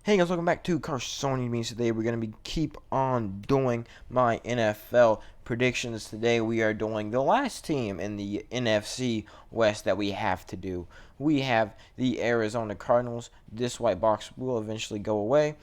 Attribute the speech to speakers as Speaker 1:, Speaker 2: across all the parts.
Speaker 1: Hey guys, welcome back to Carsoni Means. Today we're going to keep on doing my NFL predictions. Today we are doing the last team in the NFC West that we have to do. We have the Arizona Cardinals. This white box will eventually go away.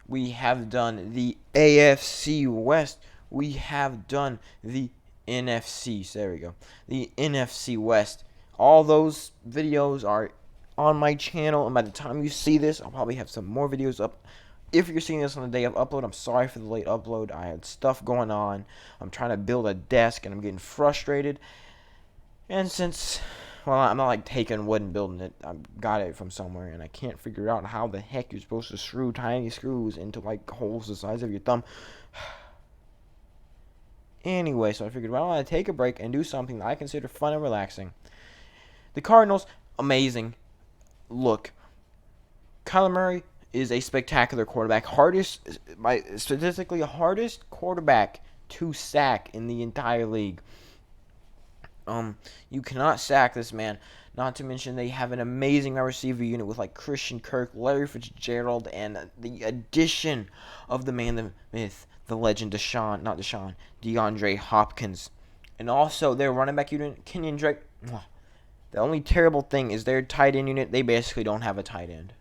Speaker 1: We have done the AFC West. We have done the NFC. So there we go. The NFC West. All those videos are on my channel, and by the time you see this, I'll probably have some more videos up. If you're seeing this on the day of upload, I'm sorry for the late upload. I had stuff going on. I'm trying to build a desk, and I'm getting frustrated. And since, well, I'm not like taking wood and building it. I got it from somewhere, and I can't figure out how the heck you're supposed to screw tiny screws into like holes the size of your thumb. Anyway, so I figured, well, I'd take a break and do something that I consider fun and relaxing. The Cardinals, amazing. Look, Kyler Murray is a spectacular quarterback. Statistically hardest quarterback to sack in the entire league. You cannot sack this man. Not to mention they have an amazing receiver unit with like Christian Kirk, Larry Fitzgerald, and the addition of the man, the myth, the legend, DeAndre Hopkins. And also their running back unit, Kenyon Drake. The only terrible thing is their tight end unit, they basically don't have a tight end.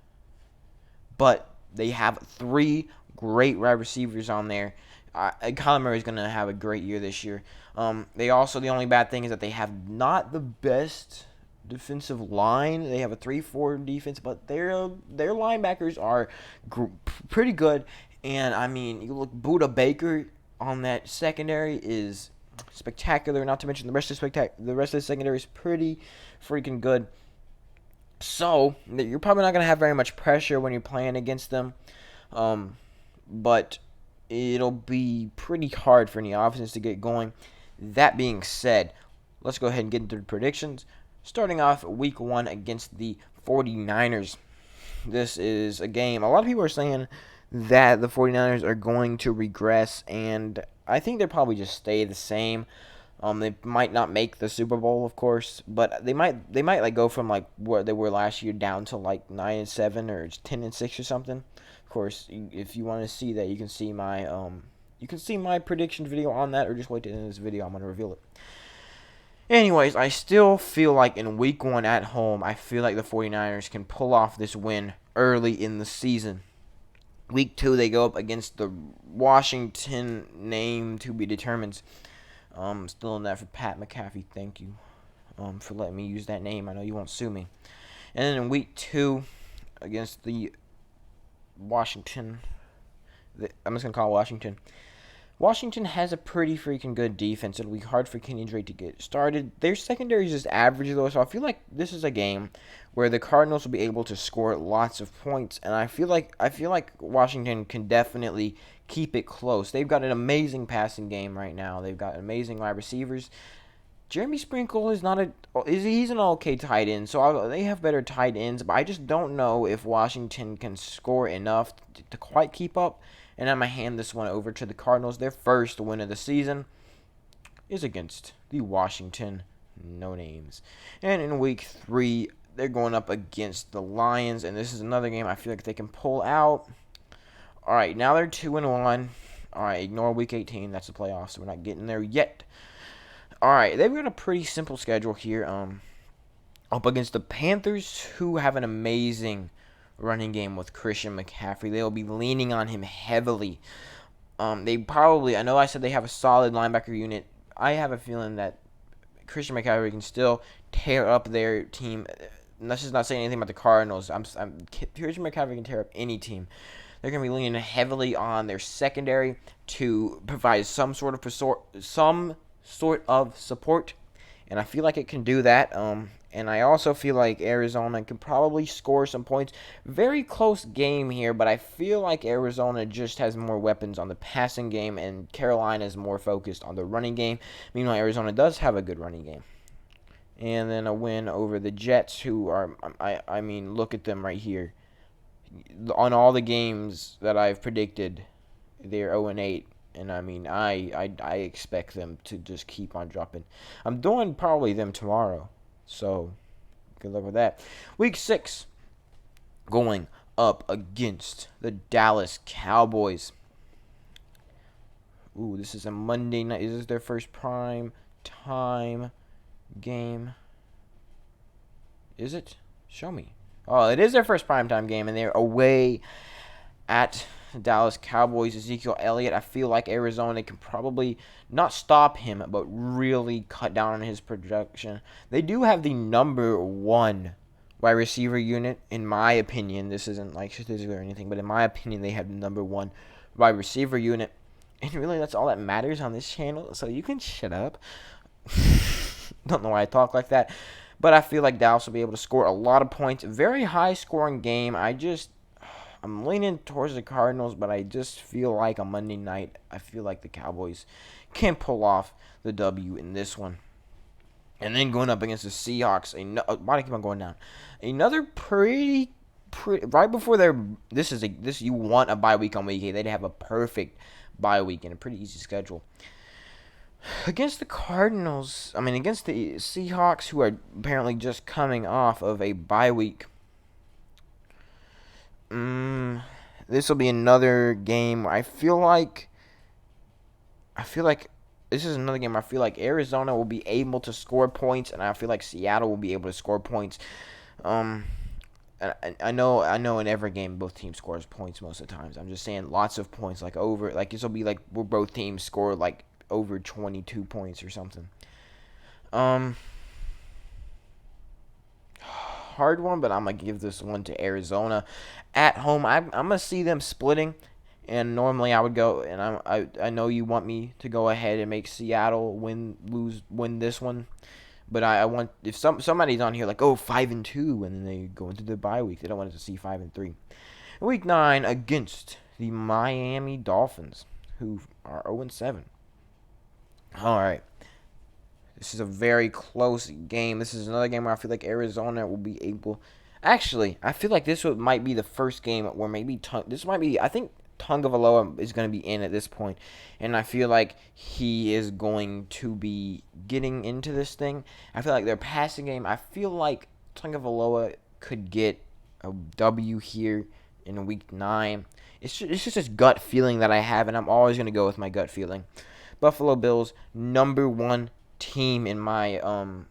Speaker 1: But they have three great wide receivers on there. Kyler Murray is going to have a great year this year. The only bad thing is that they have not the best defensive line. They have a 3-4 defense, but their linebackers are pretty good. And I mean, you look, Buda Baker on that secondary is spectacular. Not to mention the rest of the secondary is pretty freaking good. So you're probably not gonna have very much pressure when you're playing against them, but it'll be pretty hard for any offense to get going. That being said, let's go ahead and get into the predictions. Starting off week 1 against the 49ers. This is a game. A lot of people are saying that the 49ers are going to regress, and I think they'll probably just stay the same. They might not make the Super Bowl, of course, but they might like go from like where they were last year down to like 9-7 or 10-6 or something. Of course, if you want to see that, you can see my prediction video on that, or just wait to the end of this video. I'm gonna reveal it. Anyways, I still feel like in week 1 at home, I feel like the 49ers can pull off this win early in the season. Week 2, they go up against the Washington, name to be determined. Still in that for Pat McAfee. Thank you for letting me use that name. I know you won't sue me. And then in week 2 against the Washington, I'm just going to call it Washington. Washington has a pretty freaking good defense. It'll be hard for Kenyon Drake to get started. Their secondary is just average, though, so I feel like this is a game where the Cardinals will be able to score lots of points, and I feel like Washington can definitely keep it close. They've got an amazing passing game right now. They've got amazing wide receivers. Jeremy Sprinkle is he's an okay tight end, so they have better tight ends, but I just don't know if Washington can score enough to quite keep up. And I'm going to hand this one over to the Cardinals. Their first win of the season is against the Washington No Names. And in week 3, they're going up against the Lions, and this is another game I feel like they can pull out. All right, now they're 2-1. All right, ignore week 18. That's the playoffs, so we're not getting there yet. All right, they've got a pretty simple schedule here. Up against the Panthers, who have an amazing running game with Christian McCaffrey. They'll be leaning on him heavily. I know I said they have a solid linebacker unit. I have a feeling that Christian McCaffrey can still tear up their team. And that's just not saying anything about the Cardinals. Christian McCaffrey can tear up any team. They're going to be leaning heavily on their secondary to provide some sort of support, and I feel like it can do that. And I also feel like Arizona can probably score some points. Very close game here, but I feel like Arizona just has more weapons on the passing game, and Carolina is more focused on the running game. Meanwhile, Arizona does have a good running game. And then a win over the Jets, who are, I mean, look at them right here. On all the games that I've predicted, they're 0-8. And I mean, I expect them to just keep on dropping. I'm doing probably them tomorrow. So, good luck with that. Week 6, going up against the Dallas Cowboys. Ooh, this is a Monday night. Is this their first prime time game? Is it? Show me. Oh, it is their first primetime game, and they're away at Dallas Cowboys. Ezekiel Elliott, I feel like Arizona can probably not stop him, but really cut down on his production. They do have the number one wide receiver unit, in my opinion. This isn't like statistically or anything, but in my opinion, they have the number one wide receiver unit. And really, that's all that matters on this channel, so you can shut up. Don't know why I talk like that. But I feel like Dallas will be able to score a lot of points. Very high-scoring game. I'm leaning towards the Cardinals, but I just feel like on Monday night, I feel like the Cowboys can pull off the W in this one. And then going up against the Seahawks. Why do I keep on going down? Another pretty right before you want a bye week on week 8. They'd have a perfect bye week and a pretty easy schedule. Against the against the Seahawks, who are apparently just coming off of a bye week. This will be another game. I feel like this is another game. I feel like Arizona will be able to score points, and I feel like Seattle will be able to score points. I know in every game both teams scores points most of the times. I'm just saying lots of points, this will be like where both teams score like over 22 points or something. Hard one, but I'm gonna give this one to Arizona at home. I'm gonna see them splitting, and normally I would go, and I know you want me to go ahead and make Seattle win this one. But I want, if somebody's on here like 5-2, and then they go into the bye week, they don't want it to see 5-3. Week 9 against the Miami Dolphins, who are 0-7. All right, this is a very close game. This is another game where I feel like Arizona will be able. Actually, I feel like might be the first game where maybe I think Tagovailoa is going to be in at this point, and I feel like he is going to be getting into this thing. I feel like their passing game, I feel like Tagovailoa could get a W here in week 9. It's just this gut feeling that I have, and I'm always going to go with my gut feeling. Buffalo Bills, number 1 team in my power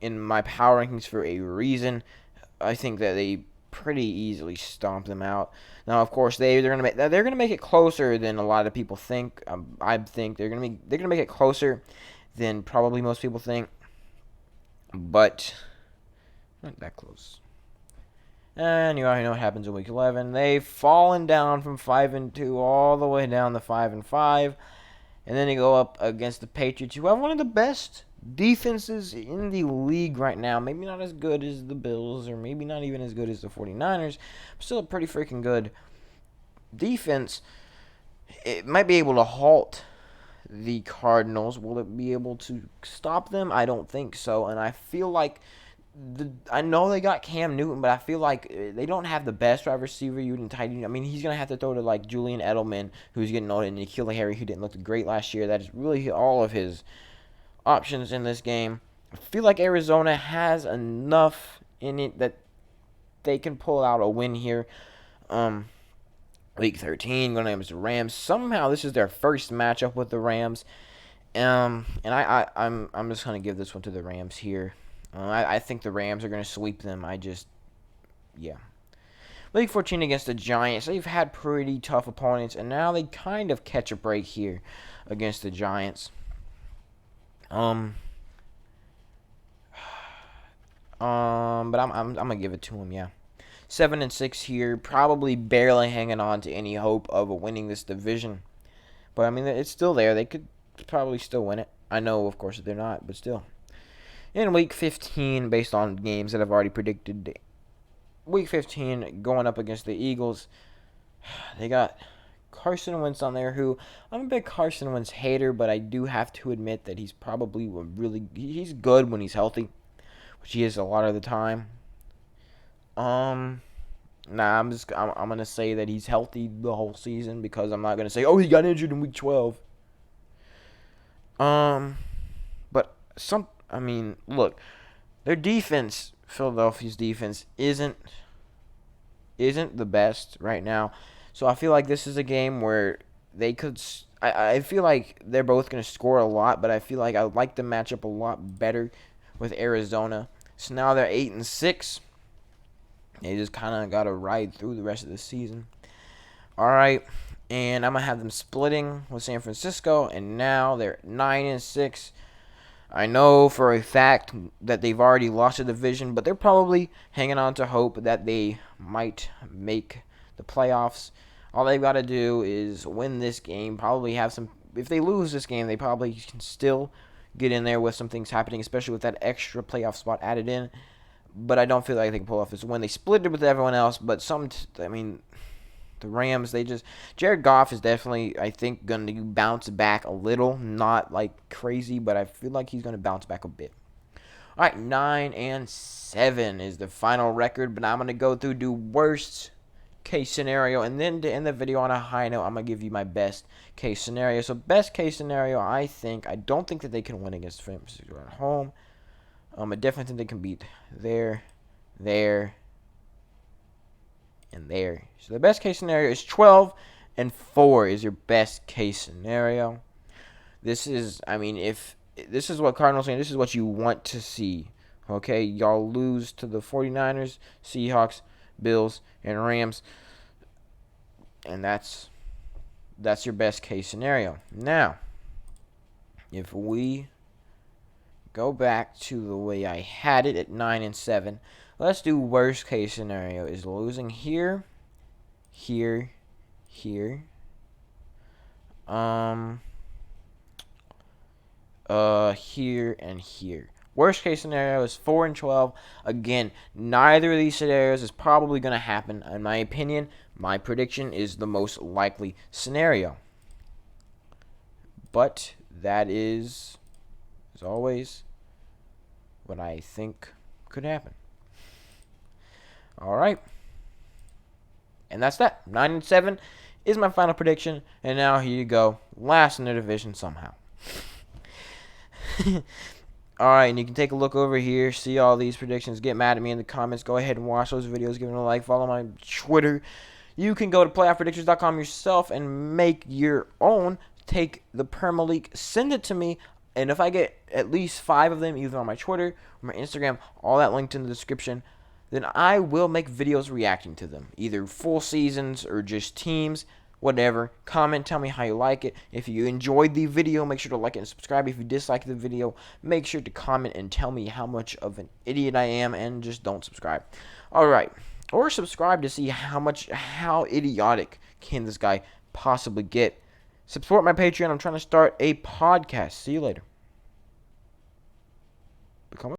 Speaker 1: rankings for a reason. I think that they pretty easily stomp them out. Now, of course, they're gonna make it closer than a lot of people think. I think they're gonna make it closer than probably most people think, but not that close. And you already know what happens in week 11. They've fallen down from 5-2 all the way down to 5-5, and then they go up against the Patriots, who have one of the best defenses in the league right now. Maybe not as good as the Bills, or maybe not even as good as the 49ers, but still a pretty freaking good defense. It might be able to halt the Cardinals. Will it be able to stop them? I don't think so, and I feel like I know they got Cam Newton, but I feel like they don't have the best wide receiver unit, tight end. I mean, he's going to have to throw to like Julian Edelman, who's getting old, and N'Keal Harry, who didn't look great last year. That is really all of his options in this game. I feel like Arizona has enough in it that they can pull out a win here. Week 13 going against the Rams. Somehow this is their first matchup with the Rams. And I'm just gonna give this one to the Rams here. I think the Rams are gonna sweep them. Yeah. Week 14 against the Giants. They've had pretty tough opponents, and now they kind of catch a break here against the Giants. But I'm gonna give it to them. Yeah, 7-6 here, probably barely hanging on to any hope of winning this division. But I mean, it's still there. They could probably still win it. I know, of course, they're not, but still. In week 15, based on games that I've already predicted, week 15 going up against the Eagles, they got Carson Wentz on there, who I'm a big Carson Wentz hater, but I do have to admit that he's probably he's good when he's healthy, which he is a lot of the time. I'm gonna say that he's healthy the whole season, because I'm not gonna say, he got injured in week 12. But look, their defense, Philadelphia's defense, isn't isn't the best right now. So I feel like this is a game where they could. I feel like they're both going to score a lot, but I feel like I like the matchup a lot better with Arizona. So now they're 8-6. They just kind of got to ride through the rest of the season. All right, and I'm gonna have them splitting with San Francisco, and now they're 9-6. I know for a fact that they've already lost a division, but they're probably hanging on to hope that they might make the playoffs. All they've got to do is win this game. Probably have some. If they lose this game, they probably can still get in there with some things happening, especially with that extra playoff spot added in. But I don't feel like they can pull off this win. They split it with everyone else, but the Rams, Jared Goff is definitely, I think, going to bounce back a little. Not like crazy, but I feel like he's going to bounce back a bit. All right, 9-7 is the final record, but I'm going to go through do worst case scenario, and then to end the video on a high note, I'm going to give you my best case scenario. So best case scenario, I don't think that they can win against San Francisco at home. I definitely think they can beat there, and there. So the best case scenario is 12-4 is your best case scenario. This is, if this is what Cardinals saying, this is what you want to see. Okay, y'all lose to the 49ers, Seahawks, Bills, and Rams, and that's your best case scenario. Now, if we go back to the way I had it at 9-7, let's do worst case scenario is losing here, here, here, here and here. Worst case scenario is 4-12. Again, neither of these scenarios is probably going to happen. In my opinion, my prediction is the most likely scenario. But that is, as always, what I think could happen. All right. And that's that. 9-7 is my final prediction. And now here you go. Last in the division somehow. Alright, and you can take a look over here, see all these predictions, get mad at me in the comments, go ahead and watch those videos, give them a like, follow my Twitter. You can go to playoffpredictors.com yourself and make your own. Take the Premier League, send it to me, and if I get at least 5 of them, either on my Twitter or my Instagram, all that linked in the description, then I will make videos reacting to them, either full seasons or just teams. Whatever. Comment, tell me how you like it. If you enjoyed the video, make sure to like it and subscribe. If you dislike the video, make sure to comment and tell me how much of an idiot I am, and just don't subscribe. Alright. Or subscribe to see how idiotic can this guy possibly get. Support my Patreon. I'm trying to start a podcast. See you later. Become